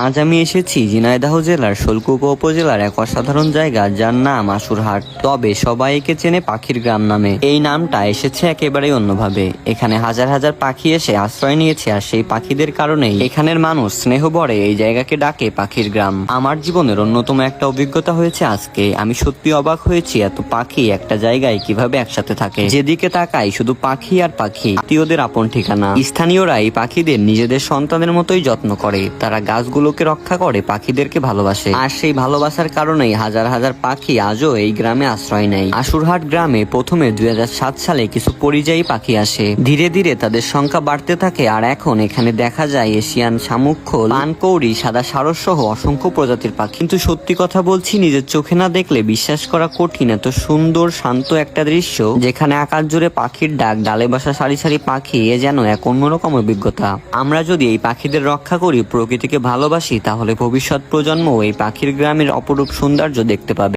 আজ আমি এসেছি ঝিনাইদহ জেলার শোলকুপা উপজেলার এক অসাধারণ জায়গা যার নাম আশুরহাট। তবে সবাই একে চেনে পাখির গ্রাম নামে। এই নামটা এসেছে একেবারেই অন্যভাবে। এখানে হাজার হাজার পাখি এসে আশ্রয় নিয়েছে, আর সেই পাখিদের কারণেই এখানের মানুষ স্নেহ ভরে এই জায়গাকে ডাকে পাখির গ্রাম। আমার জীবনের অন্যতম একটা অভিজ্ঞতা হয়েছে আজকে। আমি সত্যি অবাক হয়েছি এত পাখি একটা জায়গায় কিভাবে একসাথে থাকে। যেদিকে তাকাই শুধু পাখি আর পাখি, আত্মীয়দের আপন ঠিকানা। স্থানীয়রা এই পাখিদের নিজেদের সন্তানের মতোই যত্ন করে। তারা গাছগুলোকে রক্ষা করে, পাখিদেরকে ভালোবাসে, আর সেই ভালোবাসার কারণেই হাজার হাজার পাখি আজও এই গ্রামে আশ্রয় নেয়। আশুরহাট গ্রামে প্রথমে 2007 সালে কিছু পরিযায়ী পাখি আসে। ধীরে ধীরে তাদের সংখ্যা বাড়তে থাকে, আর এখন এখানে দেখা যায় এশিয়ান শামুক খোল, পানকৌড়ি, সাদা সারস সহ অসংখ্য প্রজাতির পাখি। কিন্তু সত্যি কথা বলছি, নিজের চোখে না দেখলে বিশ্বাস করা কঠিন। এত সুন্দর শান্ত একটা দৃশ্য, যেখানে আকাশ জুড়ে পাখির ডাক, ডালে বসা সারি সারি পাখি, এ যেন এক অন্যরকম অভিজ্ঞতা। আমরা যদি এই পাখিদের রক্ষা করি, প্রকৃতিকে ভালোবাসি, তাহলে ভবিষ্যৎ প্রজন্ম এই পাখির গ্রামের অপরূপ সৌন্দর্য দেখতে পাবে।